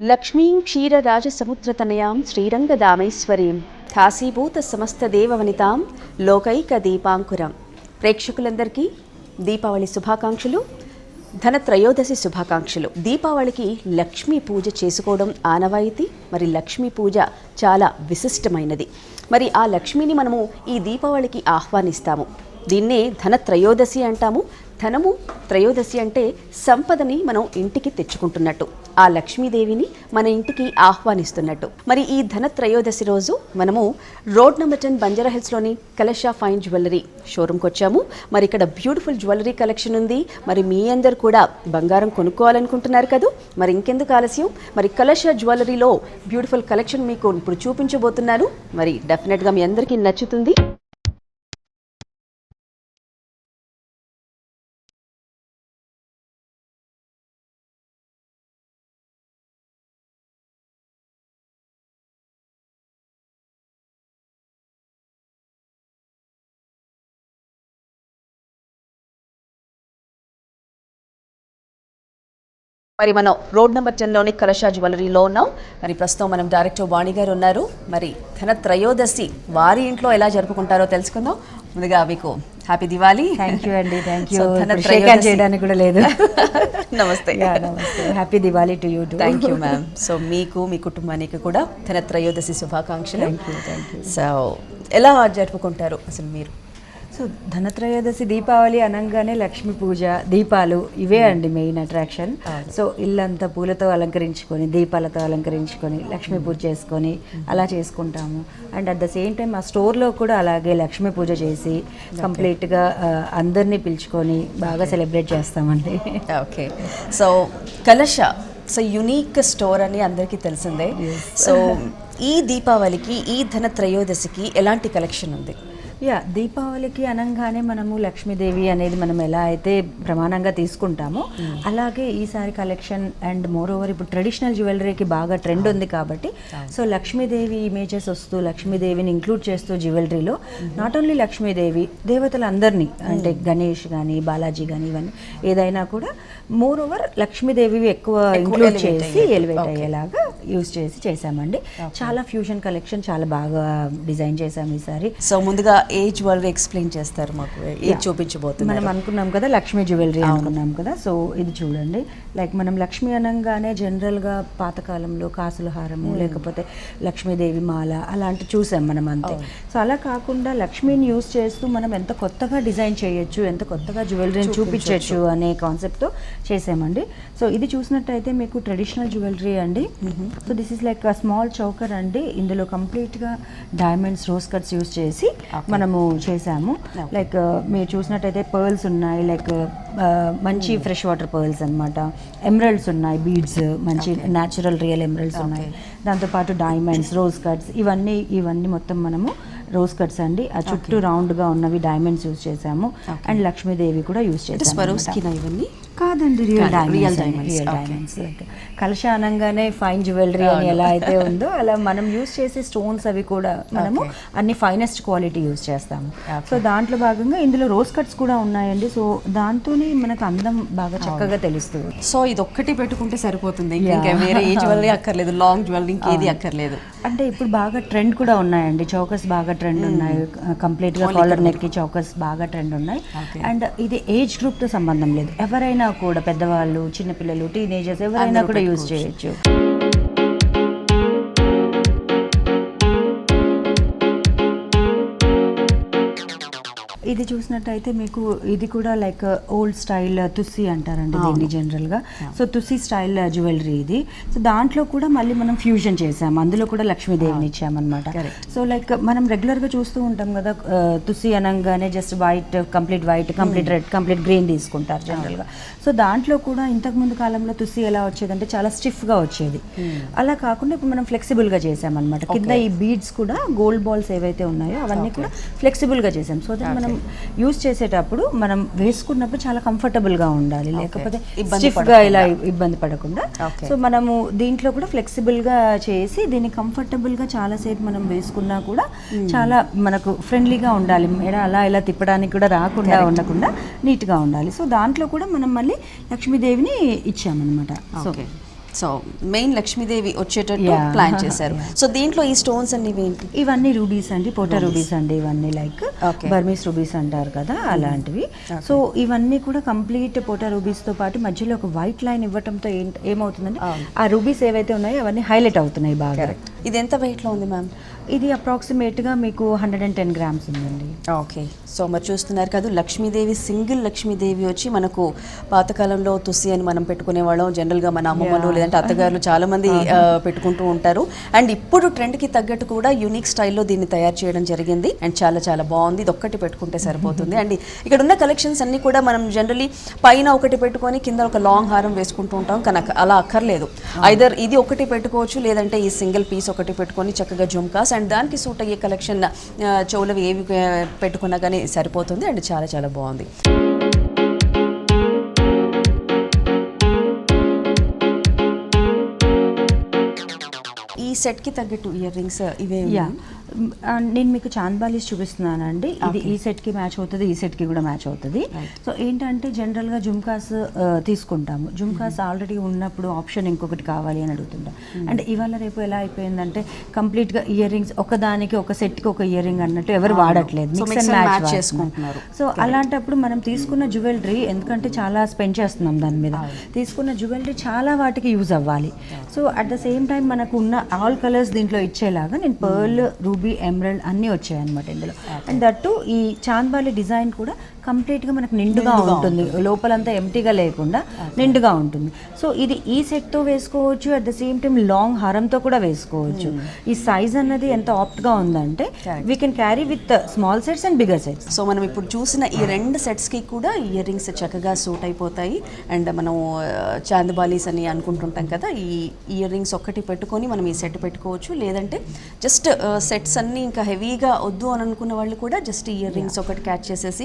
లక్ష్మీం క్షీరరాజసముద్రతనయాం శ్రీరంగదామేశ్వరీం కాశీభూత సమస్తదేవవనితాం లోకైక దీపాంకురం. ప్రేక్షకులందరికీ దీపావళి శుభాకాంక్షలు, ధనత్రయోదశి శుభాకాంక్షలు. దీపావళికి లక్ష్మీ పూజ చేసుకోవడం ఆనవాయితీ. మరి లక్ష్మీ పూజ చాలా విశిష్టమైనది. మరి ఆ లక్ష్మిని మనము ఈ దీపావళికి ఆహ్వానిస్తాము. దీన్నే ధనత్రయోదశి అంటాము. ధనము త్రయోదశి అంటే సంపదని మనం ఇంటికి తెచ్చుకుంటున్నట్టు, ఆ లక్ష్మీదేవిని మన ఇంటికి ఆహ్వానిస్తున్నట్టు. మరి ఈ ధనత్రయోదశి రోజు మనము రోడ్ నెంబర్ 10 బంజారా హిల్స్లోని కలశ ఫైన్ జ్యువెలరీ షోరూమ్కి వచ్చాము. మరి ఇక్కడ బ్యూటిఫుల్ జ్యువెలరీ కలెక్షన్ ఉంది. మరి మీ అందరు కూడా బంగారం కొనుక్కోవాలనుకుంటున్నారు కదా, మరి ఇంకెందుకు ఆలస్యం, మరి కలశ జ్యువెలరీలో బ్యూటిఫుల్ కలెక్షన్ మీకు ఇప్పుడు చూపించబోతున్నాను. మరి డెఫినెట్గా మీ అందరికీ నచ్చుతుంది. మరి మనం రోడ్ నెంబర్ 10లోని కలశ జ్యువెలరీలో ఉన్నాం. మరి ప్రస్తుతం మనం డైరెక్టర్ వాణి గారు ఉన్నారు. మరి ధనత్రయోదశి వారి ఇంట్లో ఎలా జరుపుకుంటారో తెలుసుకుందాం. ముందుగా మీకు హ్యాపీ దివాళీ. థ్యాంక్ యూ అండి, థ్యాంక్ యూ. షేక్ చేయడానికి కూడా లేదు. నమస్తే. నమస్తే, happy Diwali to you. Thank you ma'am. So మీకు, మీ కుటుంబానికి కూడా ధనత్రయోదశి శుభాకాంక్షలు. Thank you. సో ఎలా జరుపుకుంటారు అసలు మీరు? సో ధనత్రయోదశి దీపావళి అనగానే లక్ష్మీ పూజ, దీపాలు ఇవే అండి మెయిన్ అట్రాక్షన్. సో ఇల్లంతా పూలతో అలంకరించుకొని, దీపాలతో అలంకరించుకొని లక్ష్మీ పూజ చేసుకొని అలా చేసుకుంటాము. And at the same time ఆ స్టోర్లో కూడా అలాగే లక్ష్మీ పూజ చేసి కంప్లీట్గా అందరినీ పిలుచుకొని బాగా సెలబ్రేట్ చేస్తామండి. ఓకే. సో కలశ సో యునీక్ స్టోర్ అని అందరికీ తెలిసిందే. సో ఈ దీపావళికి, ఈ ధనత్రయోదశికి ఎలాంటి కలెక్షన్ ఉంది? దీపావళికి అనగానే మనము లక్ష్మీదేవి అనేది మనం ఎలా అయితే ప్రమాణంగా తీసుకుంటామో అలాగే ఈసారి కలెక్షన్ అండ్ మోర్ ఓవర్ ఇప్పుడు ట్రెడిషనల్ జ్యువెలరీకి బాగా ట్రెండ్ ఉంది కాబట్టి సో లక్ష్మీదేవి ఇమేజెస్ వస్తూ లక్ష్మీదేవిని ఇంక్లూడ్ చేస్తూ జ్యువెలరీలో నాట్ ఓన్లీ లక్ష్మీదేవి, దేవతలందరినీ అంటే గణేష్ కానీ బాలాజీ కానీ ఇవన్నీ ఏదైనా కూడా మోర్ ఓవర్ లక్ష్మీదేవి ఎక్కువ ఇంక్లూడ్ చేసి ఎలివేట్ అయ్యేలాగా యూజ్ చేసి చేసామండి. చాలా ఫ్యూజన్ కలెక్షన్ చాలా బాగా డిజైన్ చేసాము ఈసారి. సో ముందుగా ఏ జ్యువెలరీ ఎక్స్ప్లెయిన్ చేస్తారు మాకు, ఏ చూపించబోతున్నారు? మనం అనుకున్నాం కదా లక్ష్మీ జ్యువెలరీ అనుకున్నాం కదా. సో ఇది చూడండి, లైక్ మనం లక్ష్మీ అనగానే జనరల్గా పాతకాలంలో కాసుల హారము లేకపోతే లక్ష్మీదేవి మాల అలాంటి చూసాం మనం అంతే. సో అలా కాకుండా లక్ష్మీని యూజ్ చేస్తూ మనం ఎంత కొత్తగా డిజైన్ చేయొచ్చు, ఎంత కొత్తగా జ్యువెలరీని చూపించవచ్చు అనే కాన్సెప్ట్తో చేసామండి. సో ఇది చూసినట్టయితే మీకు ట్రెడిషనల్ జ్యువెలరీ అండి. So this is like small choker అండి. ఇందులో కంప్లీట్గా డైమండ్స్, రోజ్ కట్స్ యూజ్ చేసి మనము చేసాము. లైక్ మీరు చూసినట్టయితే పర్ల్స్ ఉన్నాయి, లైక్ మంచి ఫ్రెష్ వాటర్ పర్ల్స్ అనమాట. ఎమరల్డ్స్ ఉన్నాయి, బీడ్స్ మంచి న్యాచురల్ రియల్ ఎమరల్డ్స్ ఉన్నాయి. దాంతోపాటు డైమండ్స్, రోజ్ కట్స్ ఇవన్నీ మొత్తం మనము రోజ్ కట్స్ అండి. ఆ చుట్టూ రౌండ్గా ఉన్నవి డైమండ్స్ యూజ్ చేసాము. అండ్ లక్ష్మీదేవి కూడా యూజ్ చేసాము. ఇవన్నీ కాదండి, రియల్ డైమండ్స్. లైక్ కలశ అనగానే ఫైన్ జ్యువెలరీ అని ఎలా అయితే ఉందో అలా మనం యూజ్ చేసే స్టోన్స్ అవి కూడా మనము అన్ని ఫైనెస్ట్ క్వాలిటీ యూజ్ చేస్తాము. సో దాంట్లో భాగంగా ఇందులో రోజ్ కట్స్ కూడా ఉన్నాయండి. సో దాంతోనే మనకు అందం బాగా చక్కగా తెలుస్తుంది. సో ఇది ఒక్కటి పెట్టుకుంటే సరిపోతుంది, ఇంకా వేరే ఏ జ్యువెలరీ అక్కర్లేదు, లాంగ్ జ్యువెలరీ ఇంకేది అక్కర్లేదు. అంటే ఇప్పుడు బాగా ట్రెండ్ కూడా ఉన్నాయండి, చౌకస్ బాగా ట్రెండ్ ఉన్నాయి. కంప్లీట్గా కాలర్ నెక్ కి చౌకస్ బాగా ట్రెండ్ ఉన్నాయి. అండ్ ఇది ఏజ్ గ్రూప్తో సంబంధం లేదు, ఎవరైనా కూడా పెద్దవాళ్ళు, చిన్నపిల్లలు, టీనేజర్స్ ఎవరైనా కూడా యూజ్ చేయొచ్చు. ఇది చూసినట్టయితే మీకు ఇది కూడా లైక్ ఓల్డ్ స్టైల్ తుస్సి అంటారండి దీన్ని జనరల్గా. సో తుస్సి స్టైల్ జ్యువెలరీ ఇది. సో దాంట్లో కూడా మళ్ళీ మనం ఫ్యూజన్ చేసాము, అందులో కూడా లక్ష్మీదేవిని ఇచ్చామన్నమాట. సో లైక్ మనం రెగ్యులర్గా చూస్తూ ఉంటాం కదా, తుస్సి అనగానే just white, complete red, complete green తీసుకుంటారు జనరల్గా. సో దాంట్లో కూడా ఇంతకుముందు కాలంలో తుస్సి ఎలా వచ్చేదంటే చాలా స్టిఫ్గా వచ్చేది. అలా కాకుండా ఇప్పుడు మనం ఫ్లెక్సిబుల్గా చేసామన్నమాట. కింద ఈ బీడ్స్ కూడా గోల్డ్ బాల్స్ ఏవైతే ఉన్నాయో అవన్నీ కూడా ఫ్లెక్సిబుల్గా చేసాం. సో దట్ మనం యూజ్ చేసేటప్పుడు మనం వేసుకున్నప్పుడు చాలా కంఫర్టబుల్గా ఉండాలి, లేకపోతే స్టిఫ్గా ఇలా ఇబ్బంది పడకుండా. సో మనము దీంట్లో కూడా ఫ్లెక్సిబుల్గా చేసి దీన్ని కంఫర్టబుల్గా చాలాసేపు మనం వేసుకున్నా కూడా చాలా మనకు ఫ్రెండ్లీగా ఉండాలి. మెడ అలా ఇలా తిప్పడానికి కూడా రాకుండా ఉండకుండా నీట్గా ఉండాలి. సో దాంట్లో కూడా మనం మళ్ళీ లక్ష్మీదేవిని ఇచ్చామన్నమాట. సో సో మెయిన్ లక్ష్మీదేవి వచ్చేటట్టు ప్లాన్ చేశారు. సో దీంట్లో ఈ స్టోన్స్ అన్ని ఏంటి? ఇవన్నీ రూబీస్ అండి, పోటా రూబీస్ అండి. ఇవన్నీ లైక్ బర్మీస్ రూబీస్ అంటారు కదా, అలాంటివి. సో ఇవన్నీ కూడా కంప్లీట్ పోటా రూబీస్ తో పాటు మధ్యలో ఒక వైట్ లైన్ ఇవ్వటంతో ఏమవుతుందంటే ఆ రూబీస్ ఏవైతే ఉన్నాయో అవన్నీ హైలైట్ అవుతున్నాయి బాగా. ఇది ఎంత వెయిట్ లో ఉంది మ్యామ్? ఇది అప్రాక్సిమేట్గా మీకు 110 గ్రామ్స్ ఉందండి. ఓకే. సో మరి చూస్తున్నారు కదా, లక్ష్మీదేవి, సింగిల్ లక్ష్మీదేవి వచ్చి మనకు పాతకాలంలో తుస్సి అని మనం పెట్టుకునే వాళ్ళం, జనరల్గా మన అమ్మమ్మలు లేదంటే అత్తగారులు చాలామంది పెట్టుకుంటూ ఉంటారు. అండ్ ఇప్పుడు ట్రెండ్కి తగ్గట్టు కూడా యూనిక్ స్టైల్లో దీన్ని తయారు చేయడం జరిగింది. అండ్ చాలా చాలా బాగుంది. ఇది ఒక్కటి పెట్టుకుంటే సరిపోతుంది. అండ్ ఇక్కడ ఉన్న కలెక్షన్స్ అన్నీ కూడా మనం జనరలీ పైన ఒకటి పెట్టుకొని కింద ఒక లాంగ్ హారం వేసుకుంటూ ఉంటాం, కానీ అలా అక్కర్లేదు. ఐదర్ ఇది ఒకటి పెట్టుకోవచ్చు, లేదంటే ఈ సింగిల్ పీస్ ఒకటి పెట్టుకొని చక్కగా జుమ్కాస్ అండ్ దానికి సూట్ అయ్యే కలెక్షన్ చెవులవి ఏవి పెట్టుకున్నా కానీ సరిపోతుంది. అండ్ చాలా చాలా బాగుంది. ఈ సెట్కి తగ్గట్టు ఇయర్ రింగ్స్ ఇవే. నేను మీకు చాంద్బాలీస్ చూపిస్తున్నానండి. ఇది ఈ సెట్కి మ్యాచ్ అవుతుంది, ఈ సెట్కి కూడా మ్యాచ్ అవుతుంది. సో ఏంటంటే జనరల్గా జుమ్కాస్ తీసుకుంటాము. జుమ్కాస్ ఆల్రెడీ ఉన్నప్పుడు ఆప్షన్ ఇంకొకటి కావాలి అని అడుగుతుంటాం. అండ్ ఇవాళ రేపు ఎలా అయిపోయిందంటే కంప్లీట్గా ఇయర్ రింగ్స్ ఒకదానికి ఒక సెట్కి ఒక ఇయర్ రింగ్ అన్నట్టు ఎవరు వాడట్లేదు, మిక్స్ అండ్ మ్యాచ్ చేసుకుంటున్నారు. సో అలాంటప్పుడు మనం తీసుకున్న జ్యువెలరీ, ఎందుకంటే చాలా స్పెండ్ చేస్తున్నాం దాని మీద, తీసుకున్న జ్యువెలరీ చాలా వాటికి యూజ్ అవ్వాలి. So at the same time మనకు ఉన్న ఆల్ కలర్స్ దీంట్లో ఇచ్చేలాగా నేను పర్ల్, రూబీ, ఎమరల్డ్ అన్నీ వచ్చాయి అనమాట ఇందులో. అండ్ దట్టు ఈ చాంద్బాలి డిజైన్ కూడా కంప్లీట్గా మనకు నిండుగా ఉంటుంది, లోపలంతా ఎంటీగా లేకుండా నిండుగా ఉంటుంది. సో ఇది ఈ సెట్తో వేసుకోవచ్చు, at the same time long హారంతో కూడా వేసుకోవచ్చు. ఈ సైజ్ అన్నది ఎంత ఆప్ట్గా ఉందంటే we can carry with small sets and bigger sets. So మనం ఇప్పుడు చూసిన ఈ రెండు సెట్స్కి కూడా ఇయర్ రింగ్స్ చక్కగా సూట్ అయిపోతాయి. అండ్ మనం చాందబాలీస్ అని అనుకుంటుంటాం కదా, ఈ ఇయర్ రింగ్స్ ఒక్కటి పెట్టుకొని మనం ఈ సెట్ పెట్టుకోవచ్చు, లేదంటే జస్ట్ సెట్స్ అన్నీ ఇంకా హెవీగా వద్దు అని అనుకున్న వాళ్ళు కూడా జస్ట్ ఇయర్ రింగ్స్ ఒకటి క్యాచ్ చేసేసి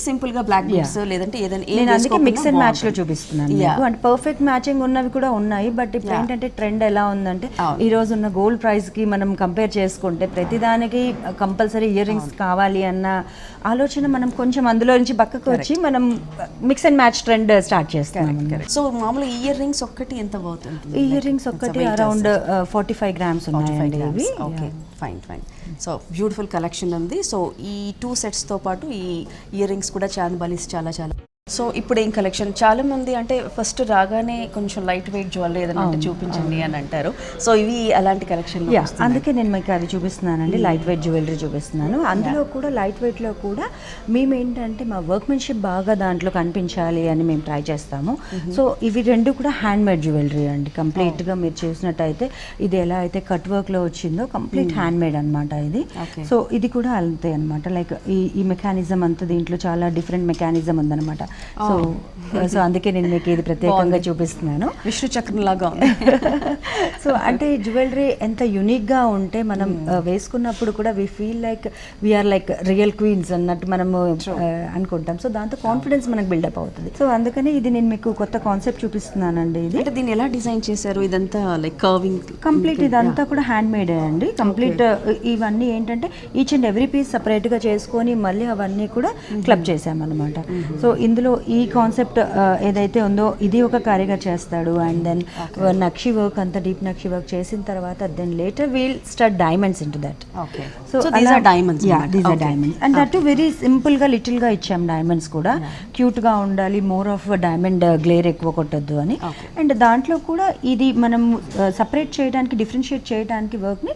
సింపుల్ గా బ్లాక్ బీడ్స్ లేదంటే ఏదైనా అందుకే మిక్స్ అండ్ మ్యాచ్ లో చూపిస్తున్నాను మీకు. అండ్ పర్ఫెక్ట్ మ్యాచింగ్ ఉన్నవి కూడా ఉన్నాయి. బట్ ఇప్పుడు ఏంటంటే ట్రెండ్ ఎలా ఉందంటే ఈ రోజు ఉన్న గోల్డ్ ప్రైస్ కి మనం కంపేర్ చేసుకుంటే ప్రతిదానికి కంపల్సరీ ఇయర్ రింగ్స్ కావాలి అన్న ఆలోచన మనం కొంచెం అందులో నుంచి పక్కకు వచ్చి మనం mix and match trend start చేస్తున్నాం. సో మామూలు ఇయర్ రింగ్స్ ఒక్కటి ఎంత అవుతుంది? ఇయర్ రింగ్స్ ఒక్కటి అరౌండ్ 45 గ్రామ్స్ ఉన్నాయి. Okay, fine fine. So beautiful collection ఉంది. సో ఈ 2 సెట్స్తో పాటు ఈ ఇయర్ రింగ్స్ కూడా చాందబాలీస్ చాలా చాలా. సో ఇప్పుడు ఏం కలెక్షన్? చాలా మంది అంటే ఫస్ట్ రాగానే కొంచెం లైట్ వెయిట్ జ్యువెలరీ ఏదైనా చూపించండి అని అంటారు. సో ఇవి అలాంటి కలెక్షన్, అందుకే నేను మీకు అవి చూపిస్తున్నానండి. లైట్ వెయిట్ జ్యువెలరీ చూపిస్తున్నాను. అందులో కూడా లైట్ వెయిట్లో కూడా మేము ఏంటంటే మా వర్క్మెన్షిప్ బాగా దాంట్లో కనిపించాలి అని మేము ట్రై చేస్తాము. సో ఇవి రెండు కూడా హ్యాండ్ మేడ్ జ్యువెలరీ అండి. కంప్లీట్గా మీరు చూసినట్టయితే ఇది ఎలా అయితే కట్ వర్క్లో వచ్చిందో కంప్లీట్ హ్యాండ్ మేడ్ అనమాట ఇది. సో ఇది కూడా అంతే అనమాట. లైక్ ఈ మెకానిజం అంతా దీంట్లో చాలా డిఫరెంట్ మెకానిజం ఉందన్నమాట. సో అందుకే నేను మీకు ఇది ప్రత్యేకంగా చూపిస్తున్నాను. విష్ణు చక్రం లాగా. సో అంటే జ్యువెలరీ ఎంత యునిక్గా ఉంటే మనం వేసుకున్నప్పుడు కూడా we feel like we're like real queens అన్నట్టు మనము అనుకుంటాం. సో దాంతో కాన్ఫిడెన్స్ మనకు బిల్డప్ అవుతుంది. సో అందుకని ఇది నేను మీకు కొత్త కాన్సెప్ట్ చూపిస్తున్నానండి. ఇది అంటే దీన్ని ఎలా డిజైన్ చేశారు? ఇదంతా లైక్ కర్వింగ్ కంప్లీట్, ఇదంతా కూడా హ్యాండ్ మేడ్ అండి కంప్లీట్. ఇవన్నీ ఏంటంటే ఈచ్ అండ్ ఎవ్రీ పీస్ సపరేట్గా చేసుకొని మళ్ళీ అవన్నీ కూడా క్లబ్ చేసామన్నమాట. సో ఇందులో ఈ కాన్సెప్ట్ ఏదైతే ఉందో ఇది ఒక కారిగర్ చేస్తాడు. అండ్ దెన్ నక్షి వర్క్ అంతా డీప్ నక్షి వర్క్ చేసిన తర్వాత then later we'll start diamonds into that. So these are diamonds. These are diamonds and that very simple గా లిటిల్ గా ఇచ్చాం. డైమండ్స్ కూడా క్యూట్ గా ఉండాలి, మోర్ ఆఫ్ డైమండ్ గ్లేర్ ఎక్కువ కొట్టద్దు అని. అండ్ దాంట్లో కూడా ఇది మనం సపరేట్ చేయడానికి, డిఫరెన్షియేట్ చేయడానికి వర్క్ ని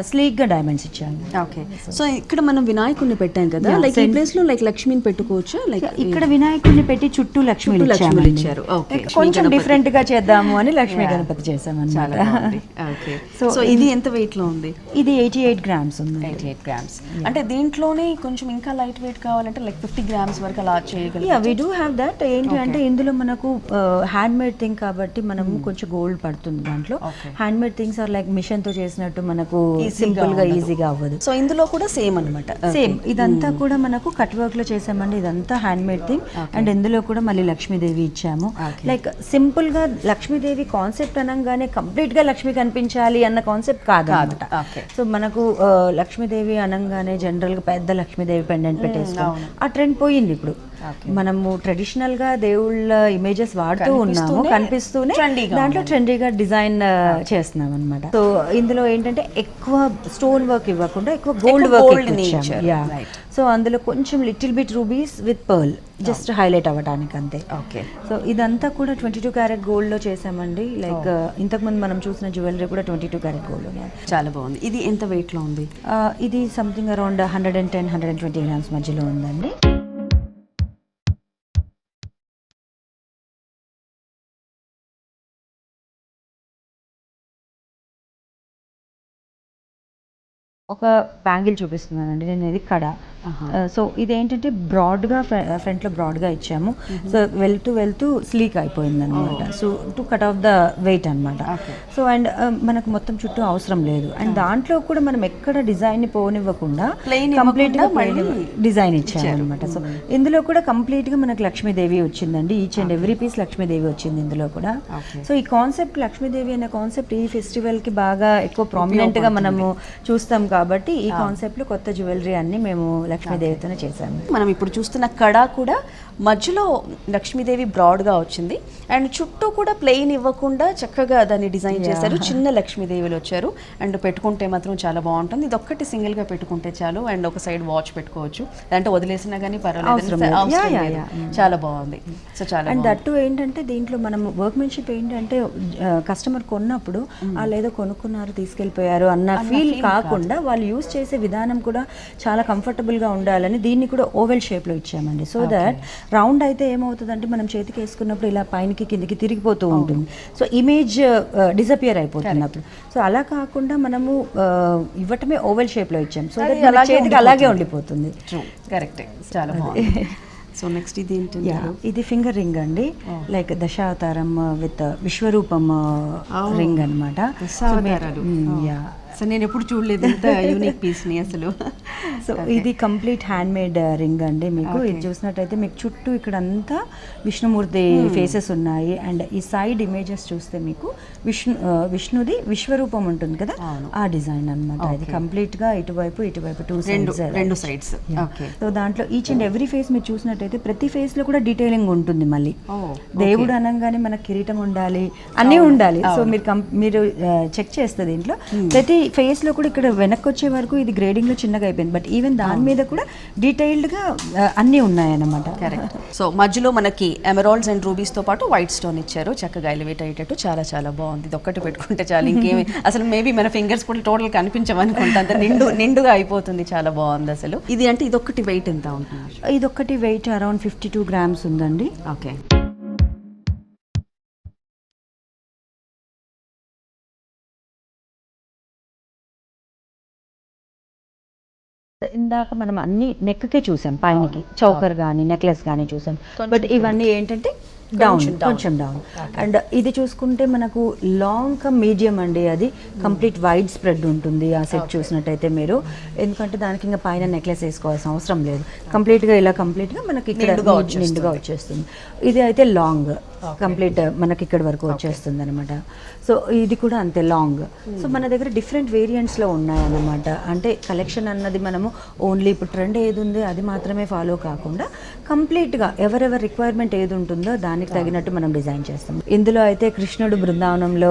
స్లీక్ గా డైమండ్స్ ఇచ్చాను. ఓకే. సో ఇక్కడ మనం వినాయకుడిని పెట్టాం కదా, లైక్ ఈ ప్లేస్ లో లైక్ లక్ష్మిని పెట్టుకోవచ్చు. లైక్ ఇక్కడ వినాయకుడిని పెట్టి చుట్టూ లక్ష్మీలు ఇచ్చారు. కొంచెం డిఫరెంట్ గా చేద్దాము అని లక్ష్మీ గణపతి చేసాం అన్నమాట. సో ఇది ఎంత వెయిట్ లో ఉంది? ఇది 88 గ్రామ్స్ ఉంది. 88 గ్రామ్స్. అంటే దీంట్లోనే కొంచెం ఇంకా లైట్ వెయిట్ కావాలంటే లైక్ 50 గ్రామ్స్ వరకు అలా చేయగలం. We do have that. ఏంటి అంటే ఇందులో మనకు హ్యాండ్ మేడ్ థింగ్ కాబట్టి మనం కొంచెం గోల్డ్ పడుతుంది దాంట్లో. Hand made things are like machine తో చేసినట్టు మనకు సింపుల్ గా ఈజీగా అవ్వదు. సో ఇందులో కూడా సేమ్ అన్నమాట. సేమ్ ఇదంతా కూడా మనకు కట్ వర్క్ లో చేసామండి. ఇదంతా హ్యాండ్ మేడ్ థింగ్. అండ్ ఇందులో కూడా మళ్ళీ లక్ష్మీదేవి ఇచ్చాము. లైక్ సింపుల్ గా లక్ష్మీదేవి కాన్సెప్ట్ అనగానే కంప్లీట్ గా లక్ష్మి కనిపించాలి అన్న కాన్సెప్ట్ కాదు అనమాట. సో మనకు లక్ష్మీదేవి అనగానే జనరల్ గా పెద్ద లక్ష్మీదేవి పెండెంట్ పెట్టేస్తాం. ఆ ట్రెండ్ పోయింది ఇప్పుడు. మనము ట్రెడిషనల్ గా దేవుళ్ళ ఇమేజెస్ వాడుతూ ఉన్నాము, కనిపిస్తూనే దాంట్లో ట్రెండీగా డిజైన్ చేస్తున్నాం అనమాట. సో ఇందులో ఏంటంటే ఎక్కువ స్టోన్ వర్క్ ఇవ్వకుండా ఎక్కువ గోల్డ్ వర్క్. సో అందులో కొంచెం little bit rubies with pearl just highlight అవ్వడానికి అంతే. ఓకే. సో ఇదంతా కూడా 22 క్యారెట్ గోల్డ్ లో చేసామండి. లైక్ ఇంతకుముందు మనం చూసిన జ్యువెలరీ కూడా 22 క్యారెట్ గోల్డ్ లో. చాలా బాగుంది. ఇది ఎంత వెయిట్ లో ఉంది? ఇది సంథింగ్ అరౌండ్ 110-120 గ్రామ్స్ మధ్యలో ఉందండి. ఒక బ్యాంగిల్ చూపిస్తున్నానండి నేను, ఇది కడ. సో ఇదేంటంటే బ్రాడ్గా ఫ్రంట్లో బ్రాడ్గా ఇచ్చాము. సో వెళ్తూ స్లీక్ అయిపోయింది అనమాట. So to cut off the weight అనమాట. సో అండ్ మనకు మొత్తం చుట్టూ అవసరం లేదు. అండ్ దాంట్లో కూడా మనం ఎక్కడ డిజైన్ని పోనివ్వకుండా కంప్లీట్గా డిజైన్ ఇచ్చాము అనమాట. సో ఇందులో కూడా కంప్లీట్గా మనకు లక్ష్మీదేవి వచ్చిందండి. Each and every piece Lakshmidevi వచ్చింది ఇందులో కూడా. సో ఈ కాన్సెప్ట్ లక్ష్మీదేవి అనే కాన్సెప్ట్ ఈ ఫెస్టివల్కి బాగా ఎక్కువ ప్రామినెంట్గా మనము చూస్తాం కాబట్టి ఈ కాన్సెప్ట్లో కొత్త జ్యువెలరీ అన్ని మేము లక్ష్మీదేవితోనే చేశాము. మనం ఇప్పుడు చూస్తున్న కడ కూడా మధ్యలో లక్ష్మీదేవి బ్రాడ్గా వచ్చింది అండ్ చుట్టూ కూడా ప్లెయిన్ ఇవ్వకుండా చక్కగా దాన్ని డిజైన్ చేశారు. చిన్న లక్ష్మీదేవిలు వచ్చారు అండ్ పెట్టుకుంటే మాత్రం చాలా బాగుంటుంది. ఇది ఒక్కటి సింగిల్గా పెట్టుకుంటే చాలు అండ్ ఒక సైడ్ వాచ్ పెట్టుకోవచ్చు, అంటే వదిలేసినా కానీ పర్వాలేదు. చాలా బాగుంది. సో చాలా అండ్ దట్టు ఏంటంటే దీంట్లో మనం వర్క్మెన్షిప్ ఏంటంటే కస్టమర్ కొన్నప్పుడు వాళ్ళు ఏదో కొనుక్కున్నారు తీసుకెళ్ళిపోయారు అన్న ఫీల్ కాకుండా వాళ్ళు యూజ్ చేసే విధానం కూడా చాలా కంఫర్టబుల్గా ఉండాలని దీన్ని కూడా ఓవెల్ షేప్లో ఇచ్చామండి. సో దట్ రౌండ్ అయితే ఏమవుతుందంటే మనం చేతికి వేసుకున్నప్పుడు ఇలా పైనకి కిందికి తిరిగిపోతూ ఉంటుంది. సో ఇమేజ్ డిసపియర్ అయిపోతుంది అప్పుడు. సో అలా కాకుండా మనము ఇవ్వటమే ఓవెల్ షేప్లో ఇచ్చాం. సో దట్ మన చేతికి అలాగే ఉండిపోతుంది. కరెక్టే, చాలా బాగుంది. సో నెక్స్ట్ ఇది ఏంటి? ఇది ఫింగర్ రింగ్ అండి. Like Dasavatharam with Vishwaroopam ring అనమాట. సో నేను ఎప్పుడు చూడలేదు ఇంత యూనిక్ పీస్ని అసలు. సో ఇది కంప్లీట్ హ్యాండ్ మేడ్ రింగ్ అండి. మీకు ఇది చూసినట్టయితే మీకు చుట్టూ ఇక్కడ అంతా విష్ణుమూర్తి ఫేసెస్ ఉన్నాయి. అండ్ ఈ సైడ్ ఇమేజెస్ చూస్తే మీకు విష్ణుది విశ్వరూపం ఉంటుంది కదా, ఆ డిజైన్ అనమాట. ఇది కంప్లీట్ గా ఇటువైపు రెండు సైడ్స్. సో దాంట్లో ఈచ్ అండ్ ఎవ్రీ ఫేస్ మీరు చూసినట్టయితే ప్రతి ఫేస్ లో కూడా డీటెయిలింగ్ ఉంటుంది. మళ్ళీ దేవుడు అనగానే మనకు కిరీటం ఉండాలి, అన్నీ ఉండాలి. సో మీరు చెక్ చేస్తే దీంట్లో ప్రతి ఫేస్ లో కూడా ఇక్కడ వెనక్కి వచ్చే వరకు ఇది గ్రేడింగ్ లో చిన్నగా అయిపోయింది. బట్ ఈవెన్ దాని మీద కూడా డీటెయిల్డ్ గా అన్ని ఉన్నాయన్నమాట. కరెక్ట్. సో మధ్యలో మనకి ఎమరాల్డ్స్ అండ్ రూబీస్ తో పాటు వైట్ స్టోన్ ఇచ్చారు, చక్కగా ఎలివేట్ అయ్యేటట్టు. చాలా చాలా బాగుంది. ఇది ఒక్కటి పెట్టుకుంటే చాలు, ఇంకేమి అసలు మేబీ మన ఫింగర్స్ కూడా టోటల్ కనిపించమనుకుంటా, అంత నిండుగా అయిపోతుంది. చాలా బాగుంది అసలు. ఇది అంటే ఇదొక్కటి వెయిట్ ఎంత ఉంటుంది? ఇదొక్కటి వెయిట్ అరౌండ్ 52 గ్రామ్స్ ఉందండి. ఓకే. ఇందాక మనం అన్ని నెక్కే చూసాం, పైనకి చౌకర్ కానీ నెక్లెస్ కానీ చూసాం. బట్ ఇవన్నీ ఏంటంటే కొంచెం డౌన్. అండ్ ఇది చూసుకుంటే మనకు లాంగ్ కమ్ మీడియం అండి. అది కంప్లీట్ వైడ్ స్ప్రెడ్ ఉంటుంది ఆ సెట్ చూసినట్టయితే మీరు. ఎందుకంటే దానికి ఇంకా పైన నెక్లెస్ వేసుకోవాల్సిన అవసరం లేదు. కంప్లీట్గా ఇలా కంప్లీట్గా మనకి ఇక్కడ నిండుగా వచ్చేస్తుంది. ఇది అయితే లాంగ్ కంప్లీట్ మనకి ఇక్కడ వరకు వచ్చేస్తుంది అనమాట. సో ఇది కూడా అంతే లాంగ్. సో మన దగ్గర డిఫరెంట్ వేరియంట్స్లో ఉన్నాయన్నమాట. అంటే కలెక్షన్ అన్నది మనము ఓన్లీ ఇప్పుడు ట్రెండ్ ఏది ఉందో అది మాత్రమే ఫాలో కాకుండా కంప్లీట్గా ఎవరెవరి రిక్వైర్మెంట్ ఏది ఉంటుందో దానికి తగినట్టు మనం డిజైన్ చేస్తాం. ఇందులో అయితే కృష్ణుడు బృందావనంలో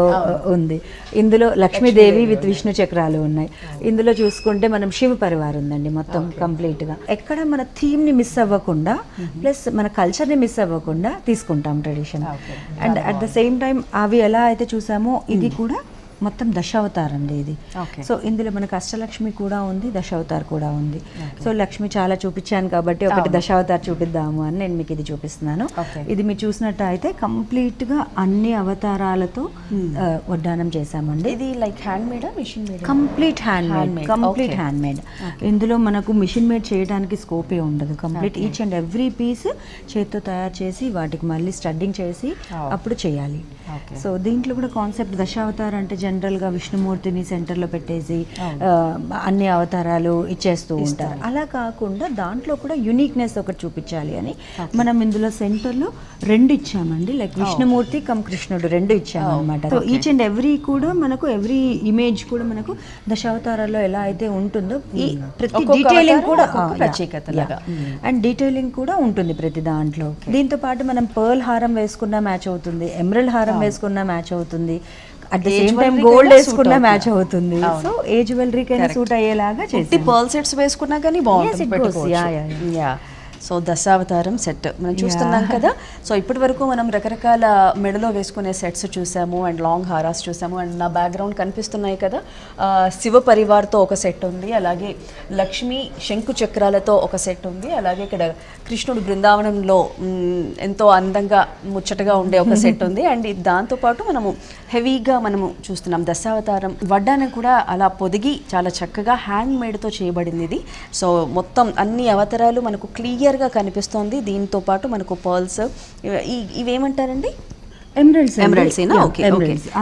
ఉంది, ఇందులో లక్ష్మీదేవి విత్ విష్ణు చక్రాలు ఉన్నాయి, ఇందులో చూసుకుంటే మనం శివ పరివార్ ఉందండి. మొత్తం కంప్లీట్గా ఎక్కడ మన థీమ్ని మిస్ అవ్వకుండా ప్లస్ మన కల్చర్ని మిస్ అవ్వకుండా తీసుకుంటాం tradition. And at the same time అవి ఎలా అయితే చూసామో ఇది కూడా మొత్తం దశావతార్ అండి ఇది. సో ఇందులో మనకు అష్టలక్ష్మి కూడా ఉంది, దశావతార్ కూడా ఉంది. సో లక్ష్మి చాలా చూపించాను కాబట్టి ఒకటి దశావతార్ చూపిద్దాము అని నేను మీకు ఇది చూపిస్తున్నాను. ఇది మీరు చూసినట్టు అయితే కంప్లీట్ గా అన్ని అవతారాలతో వడ్డానం చేశామండి. ఇది like hand made, machine made? Complete hand made. ఇందులో మనకు మిషన్ మేడ్ చేయడానికి స్కోపే ఉండదు. Complete each and every piece చేతితో తయారు చేసి వాటికి మళ్ళీ స్టడ్డింగ్ చేసి అప్పుడు చేయాలి. సో దీంట్లో కూడా కాన్సెప్ట్ దశావతారం అంటే జనరల్గా విష్ణుమూర్తిని సెంటర్లో పెట్టేసి అన్ని అవతారాలు ఇచ్చేస్తూ ఉంటారు. అలా కాకుండా దాంట్లో కూడా యునిక్నెస్ ఒకటి చూపించాలి అని మనం ఇందులో సెంటర్లో 2 ఇచ్చామండి. లైక్ విష్ణుమూర్తి కమ్ కృష్ణుడు 2 ఇచ్చాము అనమాట. సో ఈచ్ అండ్ ఎవ్రీ కూడా మనకు ఎవ్రీ ఇమేజ్ కూడా మనకు దశావతారాల్లో ఎలా అయితే ఉంటుందో ఈ ప్రతి డీటెయిలింగ్ కూడా అండ్ డీటెయిలింగ్ కూడా ఉంటుంది ప్రతి దాంట్లో. దీంతో పాటు మనం పర్ల్ హారం వేసుకున్న మ్యాచ్ అవుతుంది, ఎమరల్డ్ హారం వేసుకున్న మ్యాచ్ అవుతుంది, at the same time gold వేసుకున్న మ్యాచ్ అవుతుంది. సో ఏ జ్యువెలరీకైనా సూట్ అయ్యేలాగా చేసి పర్ల్ సెట్స్ వేసుకున్నా కానీ బాగుంటుంది. సో దశావతారం సెట్ మనం చూస్తున్నాం కదా. సో ఇప్పటి వరకు మనం రకరకాల మెడలో వేసుకునే సెట్స్ చూసాము అండ్ లాంగ్ హారాస్ చూసాము. అండ్ నా బ్యాక్గ్రౌండ్ కనిపిస్తున్నాయి కదా, శివ పరివార్తో ఒక సెట్ ఉంది, అలాగే లక్ష్మీ శంకు చక్రాలతో ఒక సెట్ ఉంది, అలాగే ఇక్కడ కృష్ణుడు బృందావనంలో ఎంతో అందంగా ముచ్చటగా ఉండే ఒక సెట్ ఉంది. అండ్ దాంతోపాటు మనము హెవీగా మనము చూస్తున్నాం దశావతారం వడ్డానం కూడా అలా పొదిగి చాలా చక్కగా హ్యాండ్ మేడ్తో చేయబడింది ఇది. సో మొత్తం అన్ని అవతారాలు మనకు క్లియర్గా కనిపిస్తోంది. దీంతో పాటు మనకు పర్ల్స్ ఇవేమంటారండి? ఎమరల్డ్స్.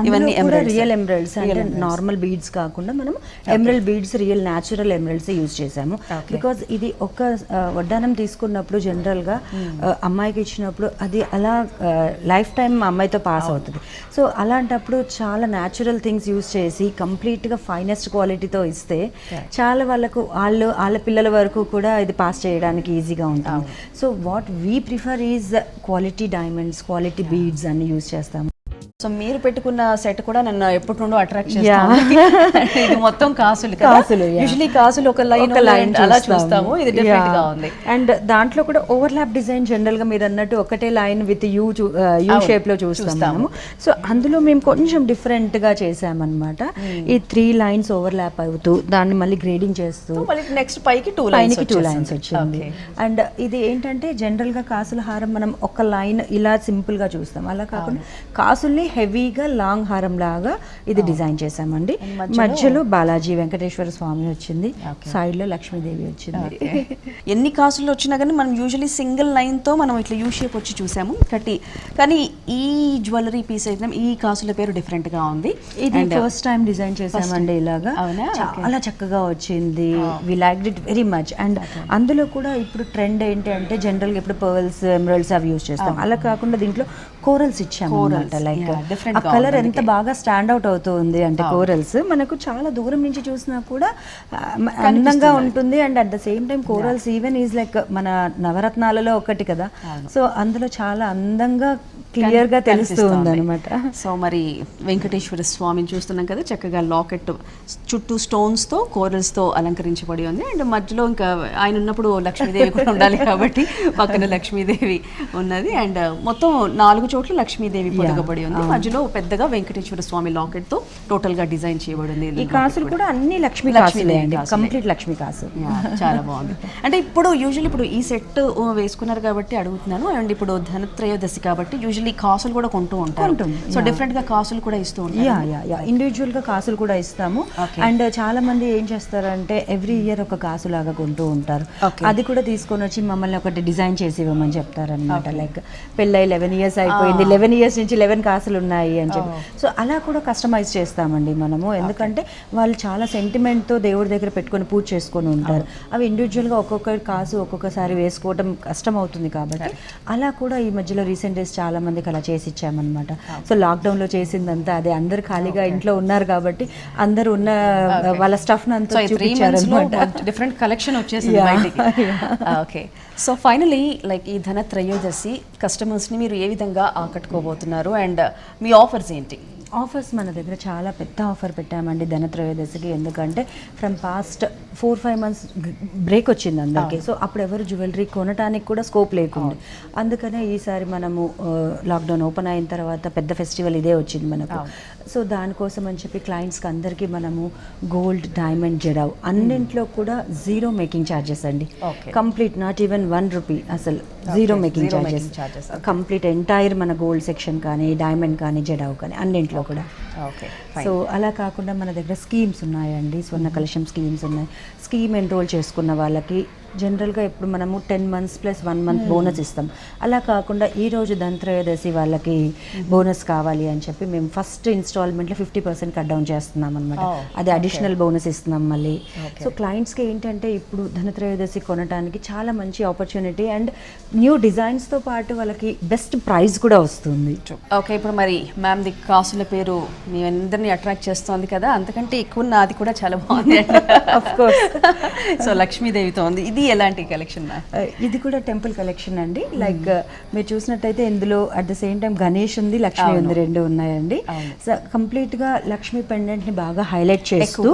ఇవన్నీ రియల్ ఎమరల్డ్స్ అంటే నార్మల్ బీడ్స్ కాకుండా మనం emerald beads real natural emeralds use చేసాము. బికాజ్ ఇది ఒక వడ్డానం తీసుకున్నప్పుడు జనరల్గా అమ్మాయికి ఇచ్చినప్పుడు అది అలా లైఫ్ టైం అమ్మాయితో పాస్ అవుతుంది. సో అలాంటప్పుడు చాలా న్యాచురల్ థింగ్స్ యూజ్ చేసి కంప్లీట్గా ఫైనెస్ట్ క్వాలిటీతో ఇస్తే చాలా వాళ్ళ పిల్లల వరకు కూడా ఇది పాస్ చేయడానికి ఈజీగా ఉంటుంది. So what we prefer is quality diamonds, quality beads అన్ని యూజ్ చేస్తాము. సో మీరు పెట్టుకున్న సెట్ కూడా నన్ను ఎప్పటి నుండో అట్రాక్ట్ చేస్తాను. ఇది మొత్తం కాసులు, యూజువల్లీ కాసులు ఒక లైన్ అలా చూస్తాము, ఇది డిఫరెంట్ గా ఉంది. అండ్ దాంట్లో కూడా ఓవర్లాప్ డిజైన్ జనరల్ గా మీరు అన్నట్టు ఒకటే లైన్ విత్ యూ షేప్ లో చూస్తాము. సో అందులో మేము కొంచెం డిఫరెంట్ గా చేసామన్నమాట. ఈ 3 లైన్స్ ఓవర్లాప్ అవుతూ దాన్ని మళ్ళీ గ్రేడింగ్ చేస్తూ నెక్స్ట్ పైకి 2 లైన్స్ వచ్చింది. అండ్ ఇది ఏంటంటే జనరల్ గా కాసుల హారం మనం ఒక లైన్ ఇలా సింపుల్ గా చూస్తాం, అలా కాకుండా కాసుల్ని హెవీగా లాంగ్ హారం లాగా ఇది డిజైన్ చేసామండి. మధ్యలో బాలాజీ వెంకటేశ్వర స్వామి వచ్చింది, సైడ్ లో లక్ష్మీదేవి వచ్చింది. ఎన్ని కాసులు వచ్చినా కానీ మనం యూజువల్లీ సింగిల్ లైన్ తో మనం ఇట్లా యూ షేప్ వచ్చి చూసాము. కానీ ఈ జ్యువెలరీ పీస్ అయితే ఈ కాసుల పేరు డిఫరెంట్ గా ఉంది. ఇది ఫస్ట్ టైం డిజైన్ చేసామండి ఇలాగా, చాలా చక్కగా వచ్చింది. We like it very much. And అందులో కూడా ఇప్పుడు ట్రెండ్ ఏంటి అంటే జనరల్ గా ఇప్పుడు పర్ల్స్, ఎమరల్డ్స్ అవి యూజ్ చేస్తాం. అలా కాకుండా దీంట్లో కోరల్స్ ఇచ్చాము అన్నమాట. లైక్ ఆ కలర్ ఎంత బాగా స్టాండ్ అవుట్ అవుతుంది అంటే కోరల్స్ మనకు చాలా దూరం నుంచి చూసినా కూడా అందంగా ఉంటుంది. And at the same time corals even is like మన నవరత్నాలలో ఒకటి కదా. సో అందులో చాలా అందంగా క్లియర్ గా తెలుస్తుంది అనమాట. సో మరి వెంకటేశ్వర స్వామిని చూస్తున్నాం కదా, చక్కగా లాకెట్ చుట్టూ స్టోన్స్ తో కోరల్స్ తో అలంకరించబడి ఉంది. అండ్ మధ్యలో ఇంకా ఆయన ఉన్నప్పుడు లక్ష్మీదేవి కూడా ఉండాలి కాబట్టి పక్కన లక్ష్మీదేవి ఉన్నది. అండ్ మొత్తం 4 చోట్ల లక్ష్మీదేవి పొదగబడి ఉంది. మధ్యలో పెద్దగా వెంకటేశ్వర స్వామి లాకెట్ తో టోటల్ గా డిజైన్ చేయబడింది. ఈ కాసులు కూడా అన్ని లక్ష్మీ కాసులే అండి, కంప్లీట్ లక్ష్మీ కాసు. చాలా బాగుంది. అంటే ఇప్పుడు యూజువల్లీ ఇప్పుడు ఈ సెట్ వేసుకున్నారు కాబట్టి అడుగుతున్నాను. అండ్ ఇప్పుడు ధనత్రయోదశి కాబట్టి యూజువల్లీ కాసులు కూడా కొంటూ ఉంటారు. సో డిఫరెంట్ గా కాసులు కూడా ఇస్తూ ఉంటారు. ఇండివిజువల్ గా కాసులు కూడా ఇస్తాము. అండ్ చాలా మంది ఏం చేస్తారంటే ఎవ్రీ ఇయర్ ఒక కాసు లాగా కొంటూ ఉంటారు. అది కూడా తీసుకొని వచ్చి మమ్మల్ని ఒకటి డిజైన్ చేసి ఇవ్వమని చెప్తారు అనమాట. లైక్ పెళ్ళై 11 ఇయర్స్ అయిపోయింది, 11 ఇయర్స్ నుంచి 11 కాసులు ఉన్నాయి అని చెప్పి. సో అలా కూడా కస్టమైజ్ చేస్తామండి మనము. ఎందుకంటే వాళ్ళు చాలా సెంటిమెంట్తో దేవుడి దగ్గర పెట్టుకొని పూజ చేసుకొని ఉంటారు. అవి ఇండివిజువల్గా ఒక్కొక్క కాసు ఒక్కొక్కసారి వేసుకోవడం కష్టం అవుతుంది కాబట్టి అలా కూడా ఈ మధ్యలో రీసెంట్ డేస్ చాలా మందికి అలా చేసి ఇచ్చామన్నమాట. సో లాక్డౌన్లో చేసిందంతా అదే, అందరు ఖాళీగా ఇంట్లో ఉన్నారు కాబట్టి అందరు ఉన్న వాళ్ళ స్టఫ్ అంతా చూపించారు అనమాట. డిఫరెంట్ కలెక్షన్ వచ్చేసింది బయటికి. ఓకే, సో ఫైనలీ లైక్ ఈ ధనత్రయోదశి కస్టమర్స్ని మీరు ఏ విధంగా ఆకట్టుకోబోతున్నారు అండ్ మీ ఆఫర్స్ ఏంటి? ఆఫర్స్ మన దగ్గర చాలా పెద్ద ఆఫర్ పెట్టామండి ధనత్రయోదశికి. ఎందుకంటే ఫ్రమ్ పాస్ట్ 4-5 మంత్స్ బ్రేక్ వచ్చింది అందరికీ. సో అప్పుడు ఎవరు జ్యువెలరీ కొనడానికి కూడా స్కోప్ లేకుండా, అందుకనే ఈసారి మనము లాక్డౌన్ ఓపెన్ అయిన తర్వాత పెద్ద ఫెస్టివల్ ఇదే వచ్చింది మనకు. సో దానికోసం అని చెప్పి క్లయింట్స్కి అందరికీ మనము గోల్డ్, డైమండ్, జడావ్ అన్నింట్లో కూడా 0 మేకింగ్ ఛార్జెస్ అండి. కంప్లీట్ నాట్ ఈవెన్ 1 రూపీ, అసలు 0 మేకింగ్ ఛార్జెస్. కంప్లీట్ ఎంటైర్ మన గోల్డ్ సెక్షన్ కానీ, డైమండ్ కానీ, జడావ్ కానీ అన్నింట్లో కూడా. ఓకే. సో అలా కాకుండా మన దగ్గర స్కీమ్స్ ఉన్నాయండి, స్వర్ణ కలశం స్కీమ్స్ ఉన్నాయి. స్కీమ్ ఎన్రోల్ చేసుకున్న వాళ్ళకి జనరల్గా ఇప్పుడు మనము 10 months + 1 month బోనస్ ఇస్తాం. అలా కాకుండా ఈరోజు ధనత్రయోదశి వాళ్ళకి బోనస్ కావాలి అని చెప్పి మేము ఫస్ట్ ఇన్స్టాల్మెంట్లో 50% కట్ డౌన్ చేస్తున్నాం అనమాట. అది అడిషనల్ బోనస్ ఇస్తున్నాం మళ్ళీ. సో క్లయింట్స్కి ఏంటంటే ఇప్పుడు ధనత్రయోదశి కొనడానికి చాలా మంచి ఆపర్చునిటీ అండ్ న్యూ డిజైన్స్తో పాటు వాళ్ళకి బెస్ట్ ప్రైస్ కూడా వస్తుంది. ఓకే, ఇప్పుడు మరి మ్యామ్ ది కాసుల పేరు మీ అందరినీ అట్రాక్ట్ చేస్తోంది కదా, అంతకంటే ఎక్కువ నాది కూడా చాలా బాగుంది. Of course. సో లక్ష్మీదేవితో ఉంది. ఇది ఎలాంటి కలెక్షన్ మ్యామ్? ఇది కూడా టెంపుల్ కలెక్షన్ అండి. లైక్ మీరు చూసినట్టయితే ఇందులో at the same time Ganesh ఉంది, లక్ష్మి ఉంది, రెండు ఉన్నాయండి. సో కంప్లీట్గా లక్ష్మీ పెండెంట్ని బాగా హైలైట్ చేస్తూ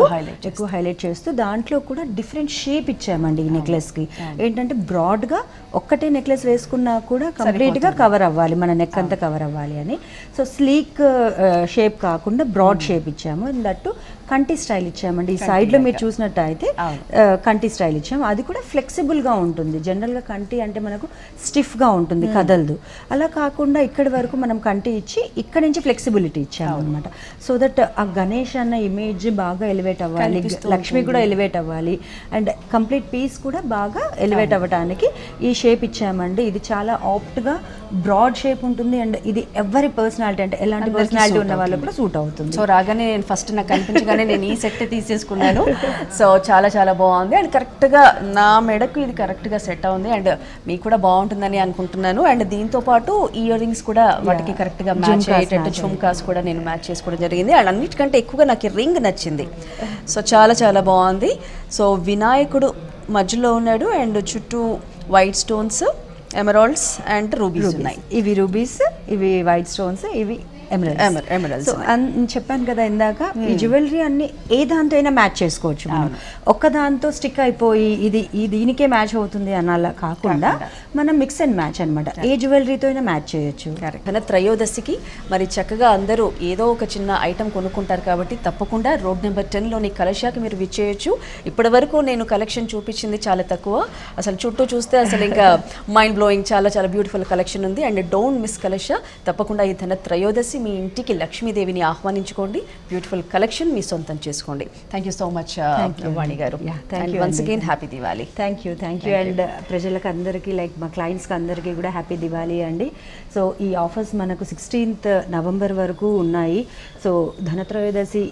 ఎక్కువ హైలైట్ చేస్తూ దాంట్లో కూడా డిఫరెంట్ షేప్ ఇచ్చామండి ఈ నెక్లెస్కి. ఏంటంటే బ్రాడ్గా ఒక్కటే నెక్లెస్ వేసుకున్నా కూడా కంప్లీట్గా కవర్ అవ్వాలి, మన నెక్ అంతా కవర్ అవ్వాలి అని. సో స్లీక్ షేప్ కాకుండా బ్రాడ్ షేప్ ఇచ్చాము. దట్టు కంటి స్టైల్ ఇచ్చామండి. ఈ సైడ్లో మీరు చూసినట్టయితే కంటి స్టైల్ ఇచ్చాము. అది కూడా ఫ్లెక్సిబుల్గా ఉంటుంది. జనరల్గా కంటి అంటే మనకు స్టిఫ్గా ఉంటుంది, కదలదు. అలా కాకుండా ఇక్కడి వరకు మనం కంటి ఇచ్చి ఇక్కడ నుంచి ఫ్లెక్సిబిలిటీ ఇచ్చాము అనమాట. సో దట్ ఆ గణేష్ అన్న ఇమేజ్ బాగా ఎలివేట్ అవ్వాలి, లక్ష్మి కూడా ఎలివేట్ అవ్వాలి అండ్ కంప్లీట్ పీస్ కూడా బాగా ఎలివేట్ అవ్వడానికి ఈ షేప్ ఇచ్చామండి. ఇది చాలా ఆప్ట్గా బ్రాడ్ షేప్ ఉంటుంది అండ్ ఇది ఎవరి పర్సనాలిటీ అంటే ఎలాంటి పర్సనాలిటీ ఉన్న వాళ్ళకి కూడా సూట్ అవుతుంది. సో రాగానే నేను ఫస్ట్ నాకు కనిపించగానే నేను ఈ సెట్ తీసేసుకున్నాను. సో చాలా చాలా బాగుంది అండ్ కరెక్ట్గా నా మెడకు ఇది కరెక్ట్గా సెట్ అవుంది అండ్ మీకు కూడా బాగుంటుందని అనుకుంటున్నాను. అండ్ దీంతో పాటు ఇయర్ రింగ్స్ కూడా వాటికి కరెక్ట్గా మ్యాచ్ అయ్యేటట్టు ఝుమ్కాస్ కూడా నేను మ్యాచ్ చేసుకోవడం జరిగింది. అండ్ అన్నిటికంటే ఎక్కువగా నాకు రింగ్ నచ్చింది. సో చాలా చాలా బాగుంది. సో వినాయకుడు మధ్యలో ఉన్నాడు అండ్ చుట్టూ white stones, emeralds and rubies ఉన్నాయి. ఇవి రూబీస్, ఇవి వైట్ స్టోన్స్, ఇవి ఎమరాల్డ్స్. చెప్పాను కదా ఇందాక, ఈ జ్యువెలరీ అన్ని ఏ దాంతో అయినా మ్యాచ్ చేసుకోవచ్చు. ఒక్క దాంతో స్టిక్ అయిపోయి ఇది దీనికే మ్యాచ్ అవుతుంది అనాలా కాకుండా మనం మిక్స్ అండ్ మ్యాచ్ అనమాట. ఏ జ్యువెలరీతో అయినా మ్యాచ్ చేయొచ్చు. త్రయోదశికి మరి చక్కగా అందరూ ఏదో ఒక చిన్న ఐటమ్ కొనుక్కుంటారు కాబట్టి తప్పకుండా రోడ్ నెంబర్ 10లోని కలశాకి మీరు విచ్చేయచ్చు. ఇప్పటి వరకు నేను కలెక్షన్ చూపించింది చాలా తక్కువ, అసలు చుట్టూ చూస్తే అసలు ఇంకా మైండ్ బ్లోయింగ్, చాలా చాలా బ్యూటిఫుల్ కలెక్షన్ ఉంది. అండ్ డోంట్ మిస్ కలశ. తప్పకుండా ఈ త్రయోదశి మీ ఇంటికి లక్ష్మీదేవిని ఆహ్వానించుకోండి, బ్యూటిఫుల్ కలెక్షన్ మీ సొంతం చేసుకోండి. థ్యాంక్ యూ సో మచ్ వాణి గారు. Once again happy Diwali. Thank you and ప్రజలకు అందరికీ లైక్ మా క్లయింట్స్కి అందరికీ కూడా హ్యాపీ దివాళీ అండి. సో ఈ ఆఫర్స్ మనకు 16th November వరకు ఉన్నాయి. సో ధనత్రయోదశి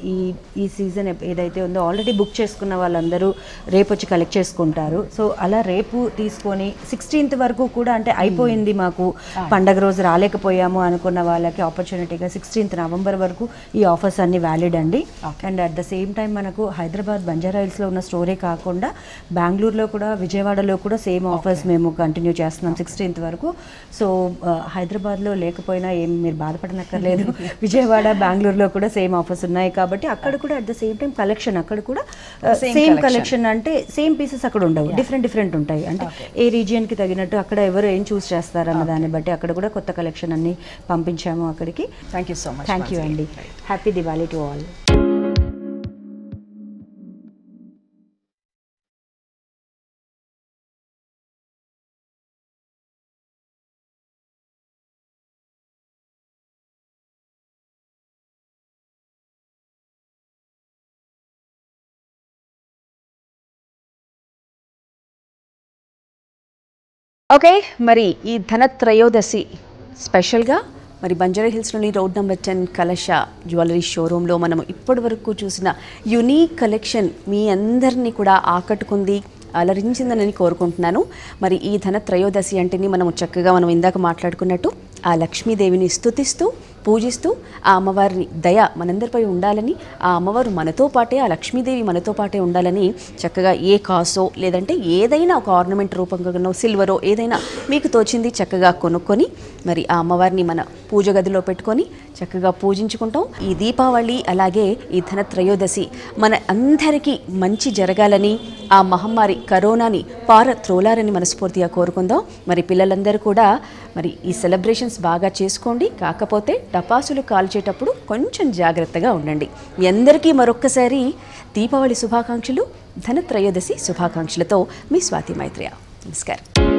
ఈ సీజన్ ఏదైతే ఉందో ఆల్రెడీ బుక్ చేసుకున్న వాళ్ళందరూ రేపు వచ్చి కలెక్ట్ చేసుకుంటారు. సో అలా రేపు తీసుకొని 16th వరకు కూడా అంటే అయిపోయింది మాకు పండగ రోజు రాలేకపోయాము అనుకున్న వాళ్ళకి ఆపర్చునిటీగా 16th November వరకు ఈ ఆఫర్స్ అన్ని వ్యాలిడ్ అండి. And at the same time మనకు హైదరాబాద్ బంజారా హిల్స్లో ఉన్న స్టోరే కాకుండా బెంగళూరులో కూడా, విజయవాడలో కూడా సేమ్ ఆఫర్స్ మేము కంటిన్యూ చేస్తున్నాం 16th వరకు. సో హైదరాబాద్లో లేకపోయినా ఏం మీరు బాధపడనక్కర్లేదు. విజయవాడ, బెంగళూరులో కూడా సేమ్ ఆఫర్స్ ఉన్నాయి కాబట్టి అక్కడ కూడా at the same time collection అక్కడ కూడా సేమ్ కలెక్షన్ అంటే సేమ్ పీసెస్ అక్కడ ఉండవు, డిఫరెంట్ ఉంటాయి. అంటే ఏ రీజియన్కి తగినట్టు అక్కడ ఎవరు ఏం చూస్ చేస్తారన్న దాన్ని బట్టి అక్కడ కూడా కొత్త కలెక్షన్ అన్ని పంపించాము అక్కడికి. Thank you so much. Thank you అండి. Happy Diwali to all. Okay, మరి ఈ ధనత్రయోదశి స్పెషల్గా మరి బంజారా హిల్స్లోని రోడ్ నెంబర్ 10 కలశ జ్యువెలరీ షోరూంలో మనం ఇప్పటి వరకు చూసిన యునీక్ కలెక్షన్ మీ అందరినీ కూడా ఆకట్టుకుంది, అలరించిందని కోరుకుంటున్నాను. మరి ఈ ధనత్రయోదశి అంటేనే మనం ఇందాక మాట్లాడుకున్నట్టు ఆ లక్ష్మీదేవిని స్తుతిస్తూ పూజిస్తూ ఆ అమ్మవారిని దయ మనందరిపై ఉండాలని, ఆ అమ్మవారు మనతో పాటే, ఆ లక్ష్మీదేవి మనతో పాటే ఉండాలని చక్కగా ఏ కాసో లేదంటే ఏదైనా ఒక ఆర్నమెంట్ రూపంగానో సిల్వరో ఏదైనా మీకు తోచింది చక్కగా కొనుక్కొని మరి ఆ అమ్మవారిని మన పూజ గదిలో పెట్టుకొని చక్కగా పూజించుకుంటాం. ఈ దీపావళి అలాగే ఈ ధనత్రయోదశి మన అందరికీ మంచి జరగాలని, ఆ మహమ్మారి కరోనాని పారత్రోలారని మనస్ఫూర్తిగా కోరుకుందాం. మరి పిల్లలందరూ కూడా మరి ఈ సెలబ్రేషన్స్ బాగా చేసుకోండి. కాకపోతే టపాసులు కాల్చేటప్పుడు కొంచెం జాగ్రత్తగా ఉండండి. మీ అందరికీ మరొక్కసారి దీపావళి శుభాకాంక్షలు, ధనత్రయోదశి శుభాకాంక్షలతో మీ స్వాతి మైత్రేయ. నమస్కారం.